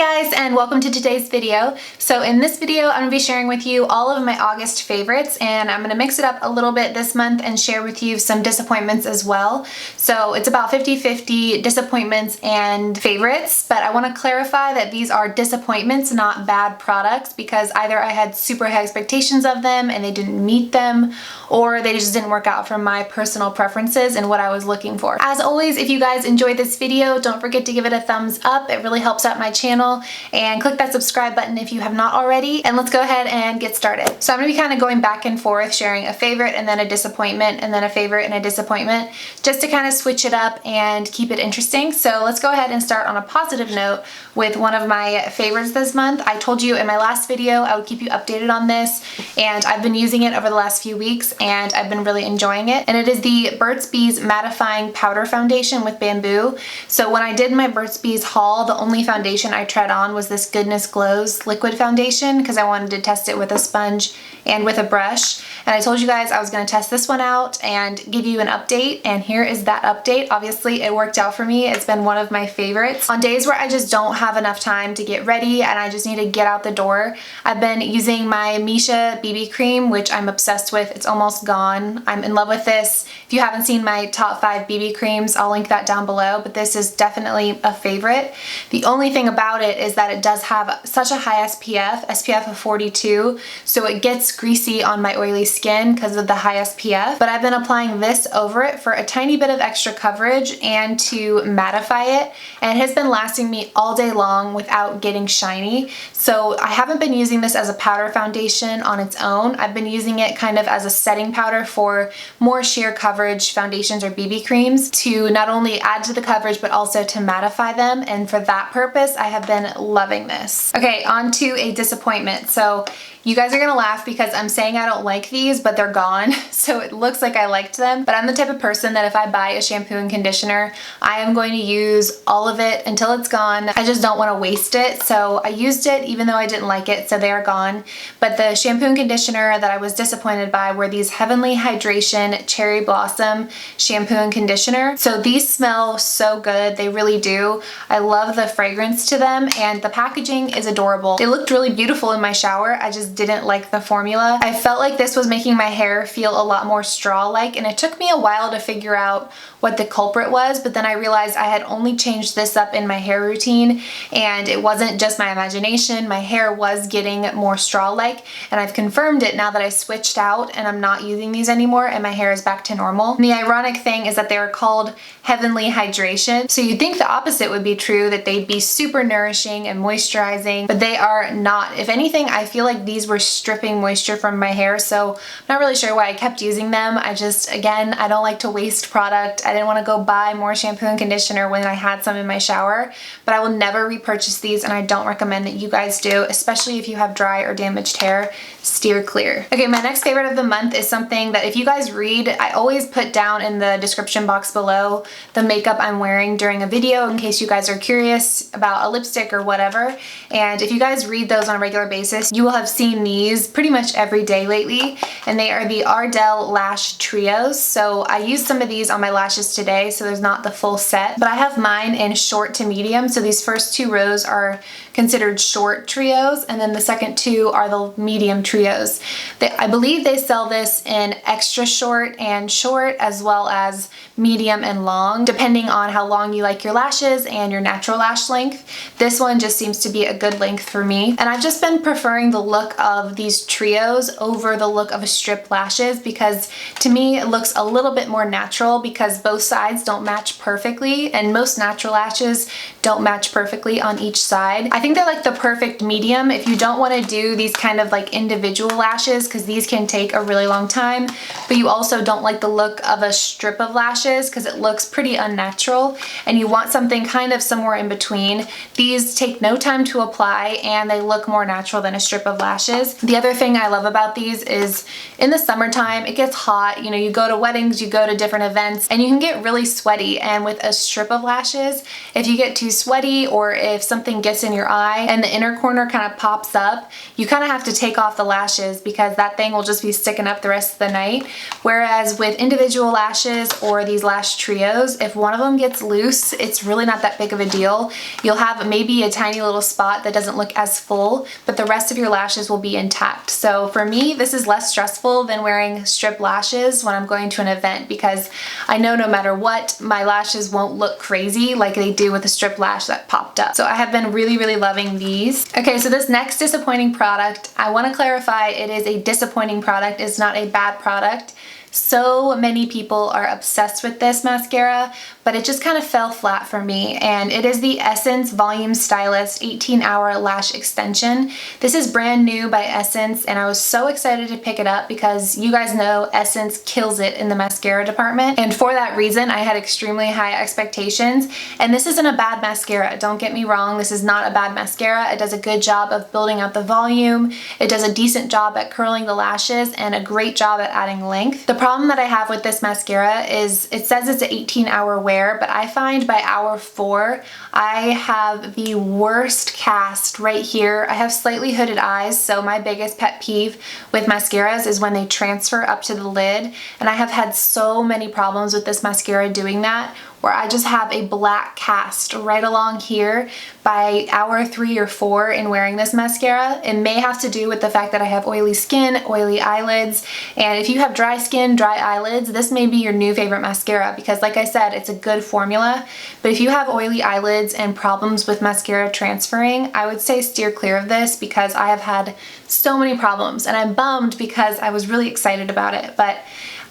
guys, and welcome to today's video. So in this video I'm going to be sharing with you all of my August favorites, and I'm going to mix it up a little bit this month and share with you some disappointments as well. So it's about 50-50 disappointments and favorites, but I want to clarify that these are disappointments, not bad products, because either I had super high expectations of them and they didn't meet them, or they just didn't work out for my personal preferences and what I was looking for. As always, if you guys enjoyed this video, don't forget to give it a thumbs up. It really helps out my channel, and click that subscribe button if you have not already, and let's go ahead and get started. So I'm going to be kind of going back and forth, sharing a favorite and then a disappointment and then a favorite and a disappointment, just to kind of switch it up and keep it interesting. So let's go ahead and start on a positive note with one of my favorites this month. I told you in my last video I would keep you updated on this, and I've been using it over the last few weeks and I've been really enjoying it, and it is the Burts Bees Mattifying Powder Foundation with Bamboo. So when I did my Burts Bees haul, the only foundation I tried on was this Goodness Glows liquid foundation because I wanted to test it with a sponge and with a brush, and I told you guys I was going to test this one out and give you an update, and here is that update. Obviously it worked out for me. It's been one of my favorites. On days where I just don't have enough time to get ready and I just need to get out the door, I've been using my Mousse BB cream, which I'm obsessed with. It's almost gone. I'm in love with this. If you haven't seen my top 5 BB creams, I'll link that down below, but this is definitely a favorite. The only thing about it is that it does have such a high SPF of 42, so it gets greasy on my oily skin because of the high SPF, but I've been applying this over it for a tiny bit of extra coverage and to mattify it, and it has been lasting me all day long without getting shiny. So I haven't been using this as a powder foundation on its own. I've been using it kind of as a setting powder for more sheer coverage foundations or BB creams to not only add to the coverage but also to mattify them, and for that purpose I have been loving this. Okay, on to a disappointment. So you guys are gonna laugh because I'm saying I don't like these, but they're gone. So it looks like I liked them, but I'm the type of person that if I buy a shampoo and conditioner, I am going to use all of it until it's gone. I just don't wanna waste it. So I used it even though I didn't like it, so they are gone. But the shampoo and conditioner that I was disappointed by were these Heavenly Hydration Cherry Blossom shampoo and conditioner. So these smell so good, they really do. I love the fragrance to them, and the packaging is adorable. They looked really beautiful in my shower. I just didn't like the formula. I felt like this was making my hair feel a lot more straw-like, and it took me a while to figure out what the culprit was, but then I realized I had only changed this up in my hair routine, and it wasn't just my imagination. My hair was getting more straw-like, and I've confirmed it now that I switched out and I'm not using these anymore and my hair is back to normal. And the ironic thing is that they are called Heavenly Hydration, so you'd think the opposite would be true, that they'd be super nourishing and moisturizing, but they are not. If anything, I feel like these were stripping moisture from my hair, so I'm not really sure why I kept using them. I just, again, I don't like to waste product. I didn't want to go buy more shampoo and conditioner when I had some in my shower, but I will never repurchase these, and I don't recommend that you guys do, especially if you have dry or damaged hair. Steer clear. Okay, my next favorite of the month is something that if you guys read, I always put down in the description box below the makeup I'm wearing during a video in case you guys are curious about a lipstick or whatever. And if you guys read those on a regular basis, you will have seen these pretty much every day lately, and they are the Ardell Lash Trios. So I used some of these on my lashes today, so there's not the full set, but I have mine in short to medium. So these first 2 rows are considered short trios, and then the second 2 are the medium trios. I believe they sell this in extra short and short, as well as medium and long, depending on how long you like your lashes and your natural lash length. This one just seems to be a good length for me, and I've just been preferring the look of these trios over the look of a strip lashes, because to me it looks a little bit more natural, because both sides don't match perfectly, and most natural lashes don't match perfectly on each side. I think they're like the perfect medium if you don't want to do these kind of like individual lashes, because these can take a really long time, but you also don't like the look of a strip of lashes because it looks pretty unnatural, and you want something kind of somewhere in between. These take no time to apply and they look more natural than a strip of lashes. The other thing I love about these is in the summertime it gets hot, you know, you go to weddings, you go to different events, and you can get really sweaty, and with a strip of lashes, if you get too sweaty or if something gets in your eye and the inner corner kind of pops up, you kind of have to take off the lashes because that thing will just be sticking up the rest of the night. Whereas with individual lashes or these lash trios, if one of them gets loose, it's really not that big of a deal. You'll have maybe maybe a tiny little spot that doesn't look as full, but the rest of your lashes will be intact. So for me, this is less stressful than wearing strip lashes when I'm going to an event, because I know no matter what, my lashes won't look crazy like they do with a strip lash that popped up. So I have been really, really loving these. Okay, so this next disappointing product, I want to clarify, it is a disappointing product. It's not a bad product. So many people are obsessed with this mascara, but it just kind of fell flat for me, and it is the Essence Volume Stylist 18-Hour Lash Extension. This is brand new by Essence, and I was so excited to pick it up because you guys know Essence kills it in the mascara department, and for that reason I had extremely high expectations. And this isn't a bad mascara, don't get me wrong, this is not a bad mascara. It does a good job of building out the volume, it does a decent job at curling the lashes, and a great job at adding length. The problem that I have with this mascara is it says it's an 18-hour wear, but I find by hour 4 I have the worst cast right here. I have slightly hooded eyes, so my biggest pet peeve with mascaras is when they transfer up to the lid, and I have had so many problems with this mascara doing that, where I just have a black cast right along here by hour 3 or 4 in wearing this mascara. It may have to do with the fact that I have oily skin, oily eyelids, and if you have dry skin, dry eyelids, this may be your new favorite mascara, because like I said, it's a good formula. But if you have oily eyelids and problems with mascara transferring, I would say steer clear of this, because I have had so many problems, and I'm bummed because I was really excited about it, but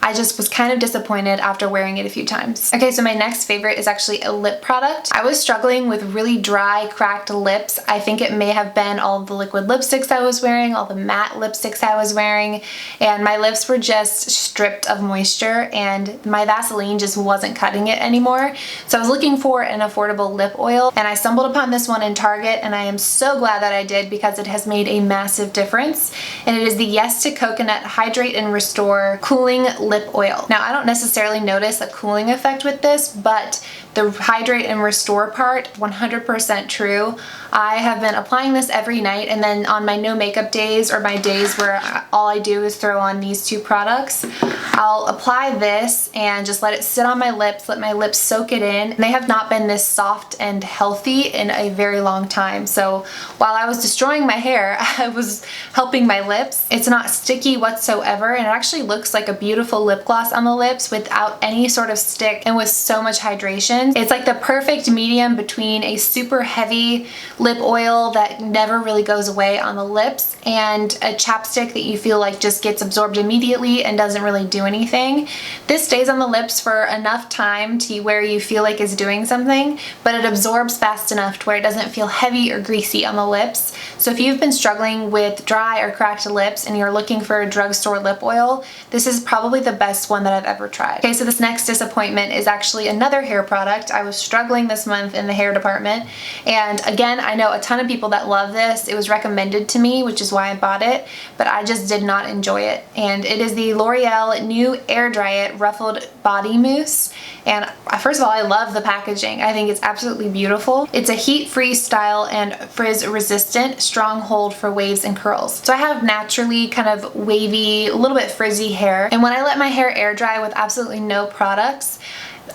I just was kind of disappointed after wearing it a few times. Okay, so my next favorite is actually a lip product. I was struggling with really dry, cracked lips. I think it may have been all of the liquid lipsticks I was wearing, all the matte lipsticks I was wearing, and my lips were just stripped of moisture, and my Vaseline just wasn't cutting it anymore. So I was looking for an affordable lip oil, and I stumbled upon this one in Target, and I am so glad that I did, because it has made a massive difference. And it is the Yes to Coconut Hydrate and Restore Cooling Lip Oil. Now, I don't necessarily notice a cooling effect with this, but the hydrate and restore part, 100% true. I have been applying this every night, and then on my no makeup days, or my days where all I do is throw on these two products, I'll apply this and just let it sit on my lips, let my lips soak it in. And they have not been this soft and healthy in a very long time. So while I was destroying my hair, I was helping my lips. It's not sticky whatsoever, and it actually looks like a beautiful lip gloss on the lips without any sort of stick and with so much hydration. It's like the perfect medium between a super heavy lip oil that never really goes away on the lips and a chapstick that you feel like just gets absorbed immediately and doesn't really do anything. This stays on the lips for enough time to where you feel like it's doing something, but it absorbs fast enough to where it doesn't feel heavy or greasy on the lips. So if you've been struggling with dry or cracked lips and you're looking for a drugstore lip oil, this is probably the best one that I've ever tried. Okay, so this next disappointment is actually another hair product. I was struggling this month in the hair department, and again, I know a ton of people that love this. It was recommended to me, which is why I bought it, but I just did not enjoy it. And it is the L'Oreal New Air Dry Ruffled Body Mousse. And first of all, I love the packaging. I think it's absolutely beautiful. It's a heat-free style and frizz-resistant strong hold for waves and curls. So I have naturally kind of wavy, a little bit frizzy hair, and when I let my hair air dry with absolutely no products,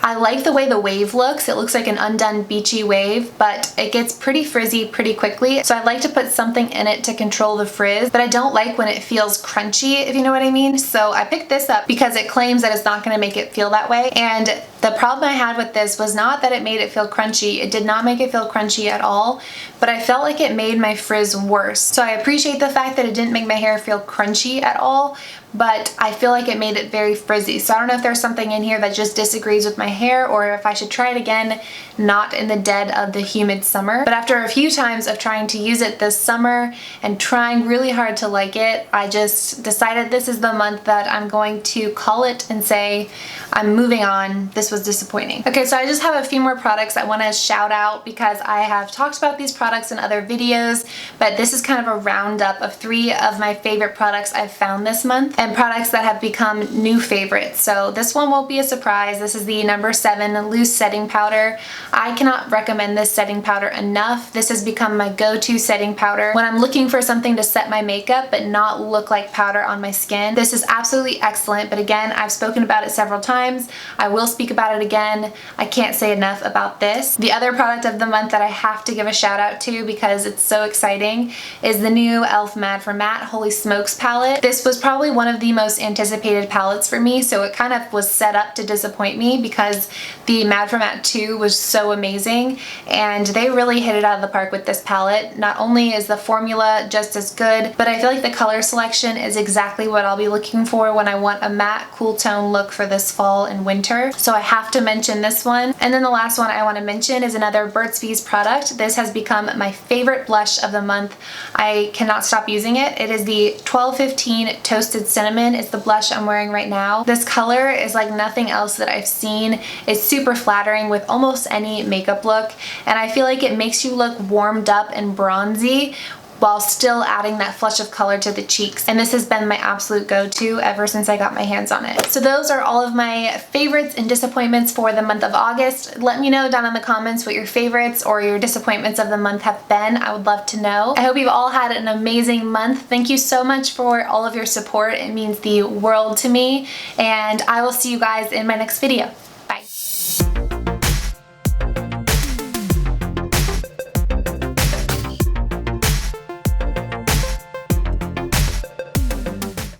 I like the way the wave looks. It looks like an undone beachy wave, but it gets pretty frizzy pretty quickly. So I like to put something in it to control the frizz, but I don't like when it feels crunchy, if you know what I mean. So I picked this up because it claims that it's not going to make it feel that way. And the problem I had with this was not that it made it feel crunchy. It did not make it feel crunchy at all, but I felt like it made my frizz worse. So I appreciate the fact that it didn't make my hair feel crunchy at all, but I feel like it made it very frizzy. So I don't know if there's something in here that just disagrees with my hair, or if I should try it again, not in the dead of the humid summer. But after a few times of trying to use it this summer and trying really hard to like it, I just decided this is the month that I'm going to call it and say, I'm moving on. This was disappointing. Okay, so I just have a few more products I want to shout out because I have talked about these products in other videos, but this is kind of a roundup of 3 of my favorite products I've found this month. And and products that have become new favorites. So this one won't be a surprise. This is the number 7 loose setting powder. I cannot recommend this setting powder enough. This has become my go-to setting powder when I'm looking for something to set my makeup but not look like powder on my skin. This is absolutely excellent, but again, I've spoken about it several times. I will speak about it again. I can't say enough about this. The other product of the month that I have to give a shout out to because it's so exciting is the new e.l.f. Mad for Matte Holy Smokes palette. This was probably one of the most anticipated palettes for me, so it kind of was set up to disappoint me because the Mad for Matte 2 was so amazing, and they really hit it out of the park with this palette. Not only is the formula just as good, but I feel like the color selection is exactly what I'll be looking for when I want a matte, cool tone look for this fall and winter. So I have to mention this one. And then the last one I want to mention is another Burts Bees product. This has become my favorite blush of the month. I cannot stop using it. It is the 1215 Toasted Cinnamon. It's the blush I'm wearing right now. This color is like nothing else that I've seen. It's super flattering with almost any makeup look, and I feel like it makes you look warmed up and bronzy while still adding that flush of color to the cheeks. And this has been my absolute go-to ever since I got my hands on it. So those are all of my favorites and disappointments for the month of August. Let me know down in the comments what your favorites or your disappointments of the month have been. I would love to know. I hope you've all had an amazing month. Thank you so much for all of your support. It means the world to me, and I will see you guys in my next video.